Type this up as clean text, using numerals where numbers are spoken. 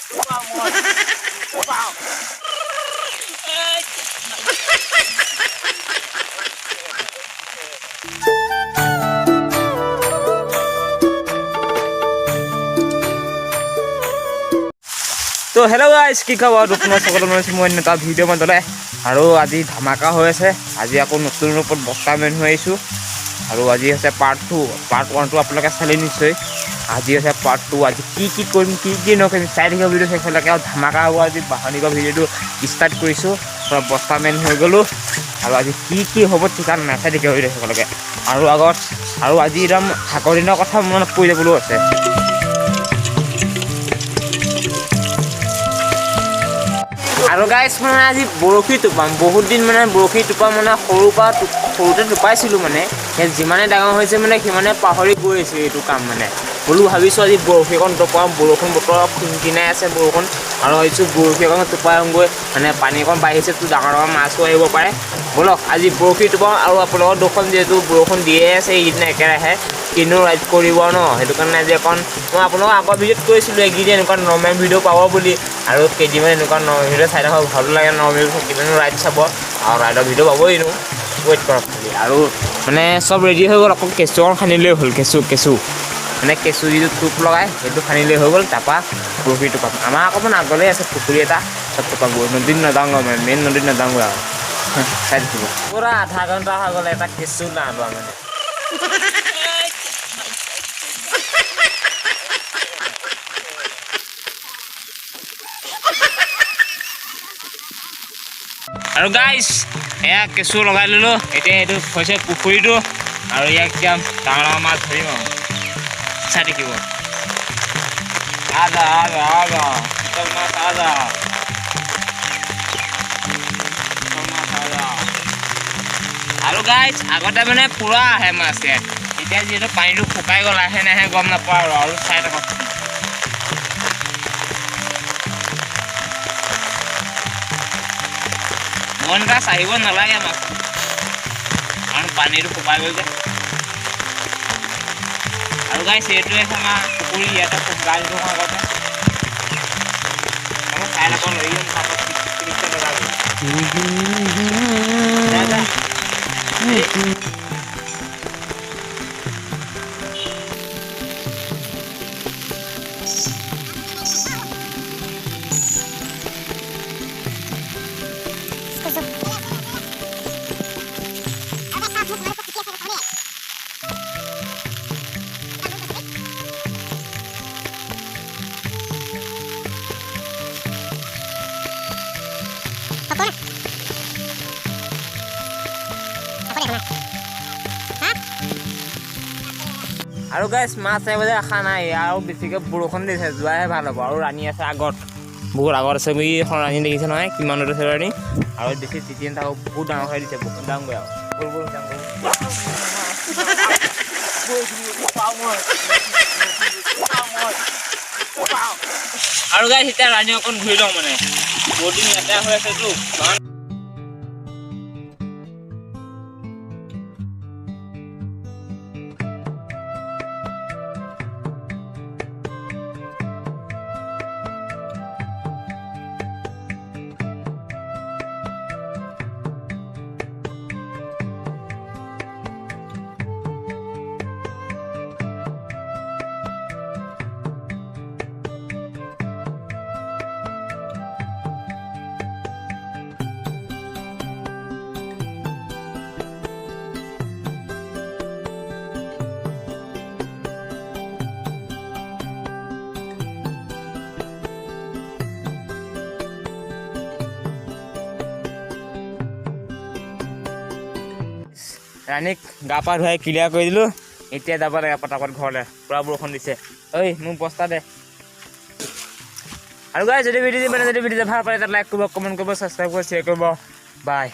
তো hello' guys, কি খবৰ? তোমাৰ সকলো মানুহ মই এটা ভিডিঅ' বনালে আৰু আজি ধামাকা হৈ আছে। আজি আকৌ নতুন ওপৰত বস্তা মেন হৈ আহিছোঁ আৰু আজি হৈছে পাৰ্ট 2। পাৰ্ট 1টো আপোনালোকে চালে নিশ্চয়। আজি হৈছে পাৰ্ট 2। আজি কি কৰিম কি নকৰিম চাই থাকিব ভিডিঅ' শেষলৈকে। আৰু ধামাকা হ'ব আজি। বাহনিকৰ ভিডিঅ'টো ষ্টাৰ্ট কৰিছোঁ। পূৰা বস্তা মেন হৈ গ'লোঁ আৰু আজি কি হ'ব ঠিকান নাই। চাই থাকিব ভিডিঅ' শেষলৈকে। আৰু আজি একদম আগৰ দিনৰ কথা মনত পৰি যাবলৈও আছে। আৰু গাইজ মানে আজি বৰশী টোপাম। বহুত দিন মানে বৰশী টোপাম মানে সৰুতে টোপাইছিলোঁ মানে। যিমানে ডাঙৰ হৈছে মানে সিমানে পাহৰি গৈ আছে এইটো কাম মানে। বোলো ভাবিছোঁ আজি বৰশীকণ টোপাম। বৰষুণ বতৰ কিনকিনাই আছে বৰষুণ। আৰু ভাবিছোঁ বৰশী অকণ টোপাই আহোঁগৈ। মানে পানী অকণ বাঢ়িছে, ডাঙৰ মাছো আহিব পাৰে। ব'লক আজি বৰশী টোপাওঁ। আৰু আপোনালোকৰ দুখন যিহেতু বৰষুণ দিয়ে আছে এইকেইদিন একেৰাহে, কিনো ৰাইড কৰিব ন, সেইটো কাৰণে আজি অকণ মই আপোনালোকক আগৰ ভিডিঅ'ত কৈছিলোঁ এইকেইদিন এনেকুৱা নৰ্মেল ভিডিঅ' পাব বুলি। আৰু কেইদিনমান এনেকুৱা নৰ্মেল ভিডিঅ' চাই থাকক, ভালো লাগে নৰ্মেল কেইদিনো ৰাইড চাব। আৰু ৰাইডৰ ভিডিঅ' পাবই নো, ৱেইট কৰক খালি। আৰু মানে চব ৰেডি হৈ গ'ল, অকল কেঁচু অকণ খান্দিলেই হ'ল। কেঁচু মানে কেঁচু যিটো টোপ লগাই সেইটো খান্দিলেই হৈ গ'ল। তাৰপৰা বৰশী টোপাম। আমাৰ অকণমান আগলৈ আছে পুখুৰী এটা, তাত টোপামগৈ। নদীত নাযাওঁগৈ মানে, মেইন নদীত নাযাওঁগৈ আৰু চাই থাকিব। পূৰা আধা ঘণ্টা হৈ গ'ল এটা কেঁচু নাই লোৱা মানে। আৰু গাইজ এয়া কেঁচু লগাই ল'লোঁ। এতিয়া এইটো হৈছে পুখুৰীটো আৰু ইয়াক এতিয়া ডাঙৰ ডাঙৰ মাছ ধৰিম আৰু চাই থাকিব। আজা মাছ আজা। আৰু গাইজ আগতে মানে পুৰা আহে মাছ ইয়াত। এতিয়া যিহেতু পানীটো শুকাই গ'ল, আহে নাহে গম নাপাওঁ আৰু চাই থাকক। মন এটা চাহিব নালাগে মাছ, কাৰণ পানীটো শুকাই গ'ল যে। আৰু গাইজ এইটোৱে আমাৰ পুখুৰী, ইয়াতে গাছ ধোঁ আগতে চাই নাপাওঁ লৈ আৰু গাইজ মাছ আহিবলৈ আশা নাই। আৰু বেছিকৈ বৰষুণ দিছে, যোৱাহে ভাল হ'ব। আৰু ৰাণী আছে আগত, বহুত আগত আছে। এইখন ৰাণী দেখিছে নহয়, কিমান দূৰত আছে ৰাণী। আৰু বেছি তিতি নাথাকক, বহুত ডাঙৰ হৈ দিছে। বহুত ডাঙৰগৈ আৰু আৰু গাইজ এতিয়া ৰাণী অকণ ঘূৰি লওঁ মানে, বহুত দিন ইয়াতে হৈ আছেতো। ৰাণীক গা পা ধুৱাই ক্লিয়াৰ কৰি দিলোঁ। এতিয়া যাব লাগে পটাপট ঘৰলৈ, পূৰা বৰষুণ দিছে। ঐ মোক বস্তা দে। আৰু গাইজ যদি ভিডিঅ' ভাল পালে তাত লাইক কৰিব, কমেণ্ট কৰিব, ছাবস্ক্ৰাইব কৰিব, শ্বেয়াৰ কৰিব। বাই।